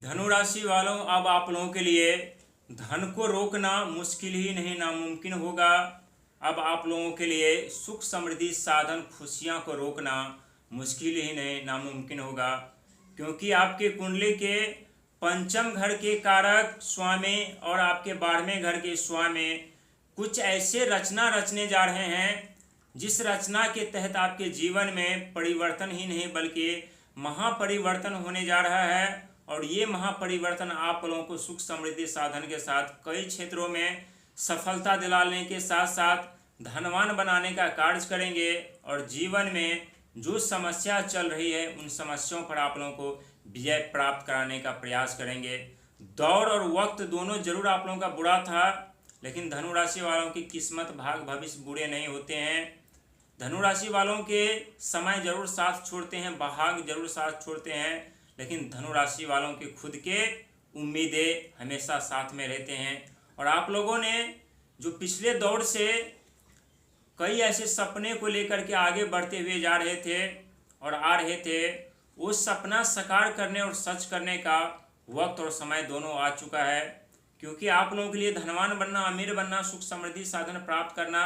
धनु राशि वालों, अब आप लोगों के लिए धन को रोकना मुश्किल ही नहीं नामुमकिन होगा। अब आप लोगों के लिए सुख समृद्धि साधन खुशियां को रोकना मुश्किल ही नहीं नामुमकिन होगा, क्योंकि आपके कुंडली के पंचम घर के कारक स्वामी और आपके 12वें घर के स्वामी कुछ ऐसे रचना रचने जा रहे हैं जिस रचना के तहत आपके जीवन में परिवर्तन ही नहीं बल्कि महापरिवर्तन होने जा रहा है। और ये महापरिवर्तन आप लोगों को सुख समृद्धि साधन के साथ कई क्षेत्रों में सफलता दिलाने के साथ साथ धनवान बनाने का कार्य करेंगे और जीवन में जो समस्या चल रही है उन समस्याओं पर आप लोगों को विजय प्राप्त कराने का प्रयास करेंगे। दौर और वक्त दोनों जरूर आप लोगों का बुरा था, लेकिन धनु राशि वालों की किस्मत भाग भविष्य बुरे नहीं होते हैं। धनु राशि वालों के समय जरूर साथ छोड़ते हैं, भाग जरूर साथ छोड़ते हैं, लेकिन धनु राशि वालों के खुद के उम्मीदें हमेशा साथ में रहते हैं। और आप लोगों ने जो पिछले दौर से कई ऐसे सपने को लेकर के आगे बढ़ते हुए जा रहे थे और आ रहे थे, वो सपना साकार करने और सच करने का वक्त और समय दोनों आ चुका है। क्योंकि आप लोगों के लिए धनवान बनना, अमीर बनना, सुख समृद्धि साधन प्राप्त करना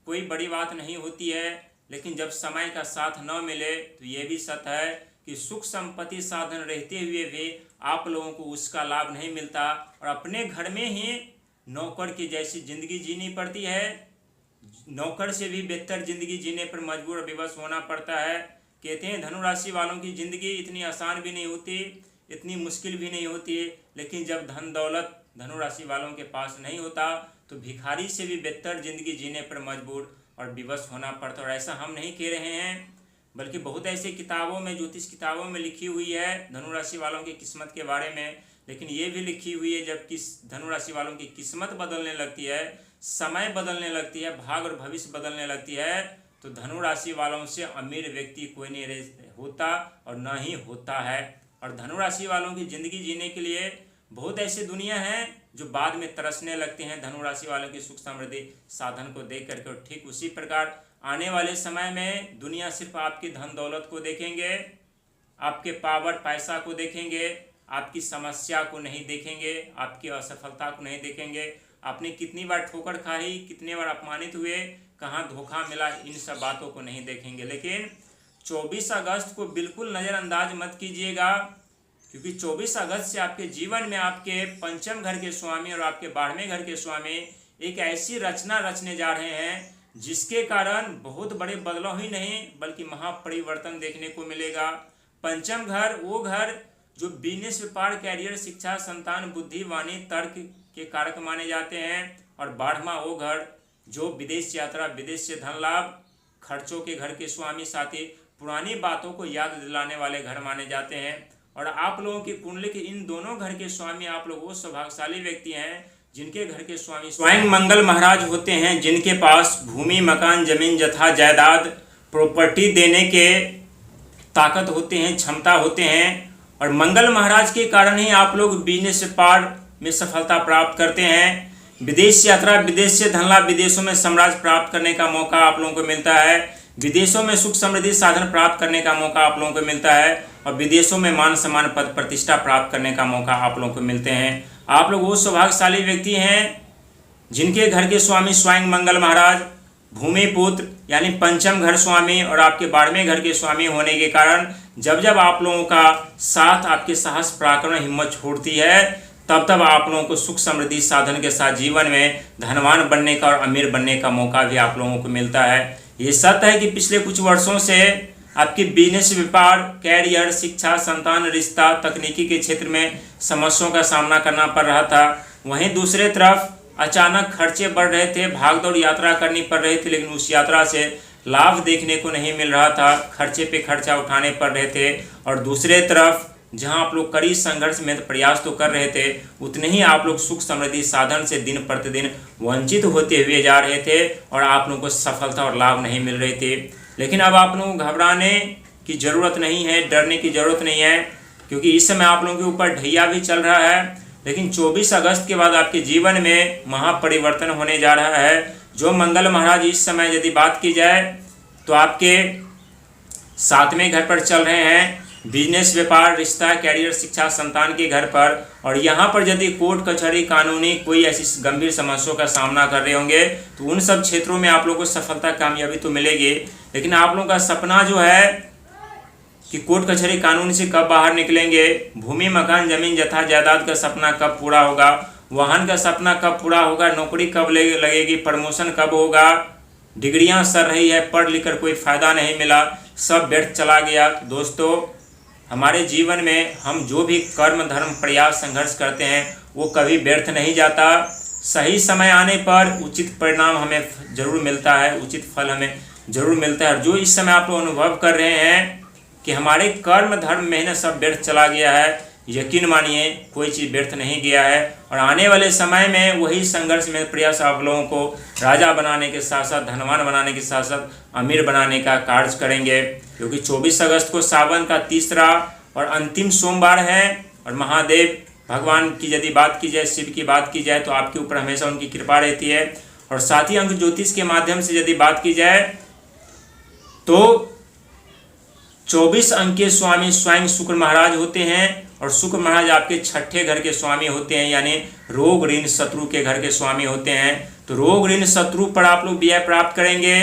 कोई बड़ी बात नहीं होती है, लेकिन जब समय का साथ न मिले तो ये भी सत्य है कि सुख संपत्ति साधन रहते हुए भी आप लोगों को उसका लाभ नहीं मिलता और अपने घर में ही नौकर की जैसी जिंदगी जीनी पड़ती है। नौकर से भी बेहतर जिंदगी जीने पर मजबूर और विवश होना पड़ता है। कहते हैं धनु राशि वालों की जिंदगी इतनी आसान भी नहीं होती, इतनी मुश्किल भी नहीं होती, लेकिन जब धन दौलत धनु राशि वालों के पास नहीं होता तो भिखारी से भी बेहतर जिंदगी जीने पर मजबूर और विवश होना पड़ता है। और ऐसा हम नहीं कह रहे हैं, बल्कि बहुत ऐसे किताबों में, ज्योतिष किताबों में लिखी हुई है धनु राशि वालों की किस्मत के बारे में। लेकिन ये भी लिखी हुई है जब धनु राशि वालों की किस्मत बदलने लगती है, समय बदलने लगती है, भाग और भविष्य बदलने लगती है, तो धनु राशि वालों से अमीर व्यक्ति कोई नहीं होता और न ही होता है। और धनु राशि वालों की ज़िंदगी जीने के लिए बहुत ऐसी दुनिया है जो बाद में तरसने लगते हैं धनु राशि वालों की सुख समृद्धि साधन को देख करके। और ठीक उसी प्रकार आने वाले समय में दुनिया सिर्फ आपकी धन दौलत को देखेंगे, आपके पावर पैसा को देखेंगे, आपकी समस्या को नहीं देखेंगे, आपकी असफलता को नहीं देखेंगे, आपने कितनी बार ठोकर खाई, कितनी बार अपमानित हुए, कहाँ धोखा मिला, इन सब बातों को नहीं देखेंगे। लेकिन 24 अगस्त को बिल्कुल नज़रअंदाज मत कीजिएगा, क्योंकि 24 अगस्त से आपके जीवन में आपके पंचम घर के स्वामी और आपके 12वें घर के स्वामी एक ऐसी रचना रचने जा रहे हैं जिसके कारण बहुत बड़े बदलाव ही नहीं बल्कि महापरिवर्तन देखने को मिलेगा। पंचम घर वो घर जो बिजनेस, व्यापार, कैरियर, शिक्षा, संतान, बुद्धि, वाणी, तर्क के कारक माने जाते हैं। और 12वां वो घर जो विदेश यात्रा, विदेश से धन लाभ, खर्चों के घर के स्वामी साथी, पुरानी बातों को याद दिलाने वाले घर माने जाते हैं। और आप लोगों की कुंडली के इन दोनों घर के स्वामी आप लोग वो सौभाग्यशाली व्यक्ति हैं जिनके घर के स्वामी स्वयं मंगल महाराज होते हैं, जिनके पास भूमि, मकान, जमीन, जथा जायदाद, प्रॉपर्टी देने के ताकत होते हैं, क्षमता होते हैं। और मंगल महाराज के कारण ही आप लोग बिजनेस व्यापार में सफलता प्राप्त करते हैं। विदेश यात्रा, विदेश से धन लाभ, विदेशों में साम्राज्य प्राप्त करने का मौका आप लोगों को मिलता है। विदेशों में सुख समृद्धि साधन प्राप्त करने का मौका आप लोगों को मिलता है और विदेशों में मान सम्मान, पद प्रतिष्ठा प्राप्त करने का मौका आप लोगों को मिलते हैं। आप लोग वो सौभाग्यशाली व्यक्ति हैं जिनके घर के स्वामी स्वयं मंगल महाराज, भूमि पुत्र यानी पंचम घर स्वामी और आपके 12वें घर के स्वामी होने के कारण जब जब आप लोगों का साथ, आपके साहस, पराक्रम, हिम्मत छोड़ती है, तब तब आप लोगों को सुख समृद्धि साधन के साथ जीवन में धनवान बनने का और अमीर बनने का मौका भी आप लोगों को मिलता है। ये सत्य है कि पिछले कुछ वर्षों से आपकी बिजनेस, व्यापार, कैरियर, शिक्षा, संतान, रिश्ता, तकनीकी के क्षेत्र में समस्याओं का सामना करना पड़ रहा था। वहीं दूसरे तरफ अचानक खर्चे बढ़ रहे थे, भागदौड़ यात्रा करनी पड़ रही थी, लेकिन उस यात्रा से लाभ देखने को नहीं मिल रहा था, खर्चे पे खर्चा उठाने पड़ रहे थे। और दूसरे तरफ जहां आप लोग कड़ी संघर्ष में प्रयास तो कर रहे थे, उतने ही आप लोग सुख समृद्धि साधन से दिन प्रतिदिन वंचित होते हुए जा रहे थे और आप लोगों को सफलता और लाभ नहीं मिल रही थी। लेकिन अब आप लोगों को घबराने की ज़रूरत नहीं है, डरने की ज़रूरत नहीं है, क्योंकि इस समय आप लोगों के ऊपर ढैया भी चल रहा है। लेकिन 24 अगस्त के बाद आपके जीवन में महापरिवर्तन होने जा रहा है। जो मंगल महाराज इस समय यदि बात की जाए तो आपके 7वें घर पर चल रहे हैं बिजनेस, व्यापार, रिश्ता, कैरियर, शिक्षा, संतान के घर पर। और यहाँ पर यदि कोर्ट कचहरी, कानूनी कोई ऐसी गंभीर समस्याओं का सामना कर रहे होंगे तो उन सब क्षेत्रों में आप लोगों को सफलता, कामयाबी तो मिलेगी। लेकिन आप लोगों का सपना जो है कि कोर्ट कचहरी कानून से कब बाहर निकलेंगे, भूमि, मकान, जमीन, जथा जायदाद का सपना कब पूरा होगा, वाहन का सपना कब पूरा होगा, नौकरी कब लगेगी, प्रमोशन कब होगा, डिग्रियां सर रही है, पढ़ लिख कर कोई फ़ायदा नहीं मिला, सब व्यर्थ चला गया। दोस्तों, हमारे जीवन में हम जो भी कर्म, धर्म, प्रयास, संघर्ष करते हैं वो कभी व्यर्थ नहीं जाता। सही समय आने पर उचित परिणाम हमें जरूर मिलता है, उचित फल हमें जरूर मिलता है। और जो इस समय आप लोग अनुभव कर रहे हैं कि हमारे कर्म, धर्म, मेहनत सब व्यर्थ चला गया है, यकीन मानिए कोई चीज़ व्यर्थ नहीं गया है। और आने वाले समय में वही संघर्ष में प्रयास आप लोगों को राजा बनाने के साथ साथ, धनवान बनाने के साथ साथ अमीर बनाने का कार्य करेंगे। क्योंकि 24 अगस्त को सावन का तीसरा और अंतिम सोमवार है। और महादेव भगवान की यदि बात की जाए, शिव की बात की जाए तो आपके ऊपर हमेशा उनकी कृपा रहती है। और साथ ही अंक ज्योतिष के माध्यम से यदि बात की जाए तो 24 अंक के स्वामी स्वयं शुक्र महाराज होते हैं। और शुक्र महाराज आपके छठे घर के स्वामी होते हैं, यानी रोग, ऋण, शत्रु के घर के स्वामी होते हैं। तो रोग, ऋण, शत्रु पर आप लोग विजय प्राप्त करेंगे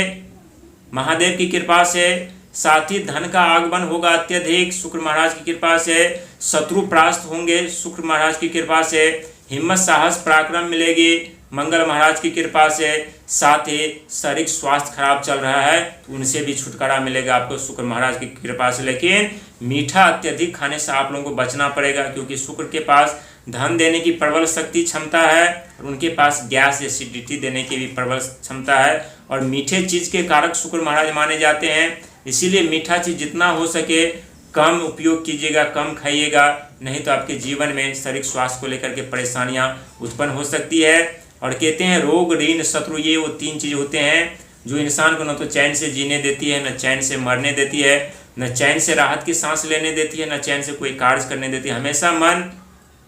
महादेव की कृपा से। साथ ही धन का आगमन होगा अत्यधिक शुक्र महाराज की कृपा से। शत्रु परास्त होंगे शुक्र महाराज की कृपा से। हिम्मत, साहस, पराक्रम मिलेगी मंगल महाराज की कृपा से। साथ ही शारीरिक स्वास्थ्य खराब चल रहा है तो उनसे भी छुटकारा मिलेगा आपको शुक्र महाराज की कृपा से। लेकिन मीठा अत्यधिक खाने से आप लोगों को बचना पड़ेगा, क्योंकि शुक्र के पास धन देने की प्रबल शक्ति क्षमता है और उनके पास गैस, एसिडिटी देने की भी प्रबल क्षमता है। और मीठे चीज़ के कारक शुक्र महाराज माने जाते हैं, इसीलिए मीठा चीज़ जितना हो सके कम उपयोग कीजिएगा, कम खाइएगा, नहीं तो आपके जीवन में शारीरिक स्वास्थ्य को लेकर के परेशानियां उत्पन्न हो सकती है। और कहते हैं रोग, ऋण, शत्रु, ये वो 3 चीज़ होते हैं जो इंसान को न तो चैन से जीने देती है, न चैन से मरने देती है, न चैन से राहत की सांस लेने देती है, न चैन से कोई कार्य करने देती है। हमेशा मन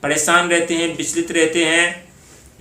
परेशान रहते हैं, विचलित रहते हैं,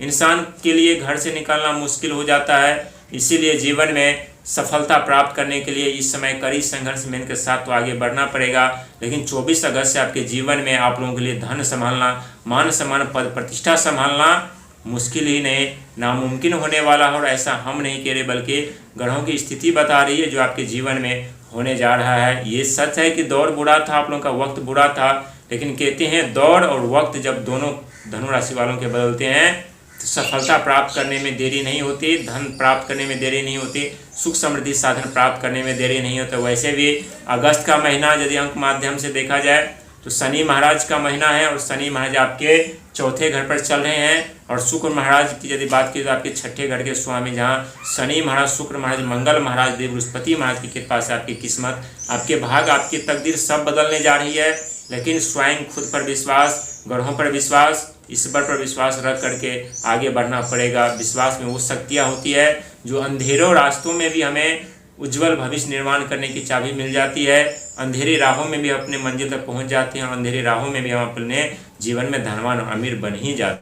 इंसान के लिए घर से निकलना मुश्किल हो जाता है। इसीलिए जीवन में सफलता प्राप्त करने के लिए इस समय कड़ी संघर्ष में इनके साथ तो आगे बढ़ना पड़ेगा। लेकिन 24 अगस्त से आपके जीवन में आप लोगों के लिए धन संभालना, मान सम्मान, पद प्रतिष्ठा संभालना मुश्किल ही नहीं, नामुमकिन होने वाला है। और ऐसा हम नहीं कह रहे, बल्कि ग्रहों की स्थिति बता रही है जो आपके जीवन में होने जा रहा है। ये सच है कि दौर बुरा था, आप लोगों का वक्त बुरा था, लेकिन कहते हैं दौर और वक्त जब दोनों धनु राशि वालों के बदलते हैं तो सफलता प्राप्त करने में देरी नहीं होती, धन प्राप्त करने में देरी नहीं होती, सुख समृद्धि साधन प्राप्त करने में देरी नहीं होता। वैसे भी अगस्त का महीना यदि अंक माध्यम से देखा जाए तो शनि महाराज का महीना है और शनि महाराज आपके चौथे घर पर चल रहे हैं। और शुक्र महाराज की यदि बात की तो आपके छठे घर के स्वामी, जहाँ शनि महाराज, शुक्र महाराज, मंगल महाराज, देव बृहस्पति महाराज की कृपा से आपकी किस्मत, आपके भाग, आपकी तकदीर सब बदलने जा रही है। लेकिन स्वयं खुद पर विश्वास, ग्रहों पर विश्वास, ईश्वर पर विश्वास रख करके आगे बढ़ना पड़ेगा। विश्वास में वो शक्तियाँ होती है जो अंधेरों रास्तों में भी हमें उज्जवल भविष्य निर्माण करने की चाबी मिल जाती है। अंधेरी राहों में भी अपने मंजिल तक पहुंच जाते हैं और अंधेरी राहों में भी हम अपने जीवन में धनवान और अमीर बन ही जाते हैं।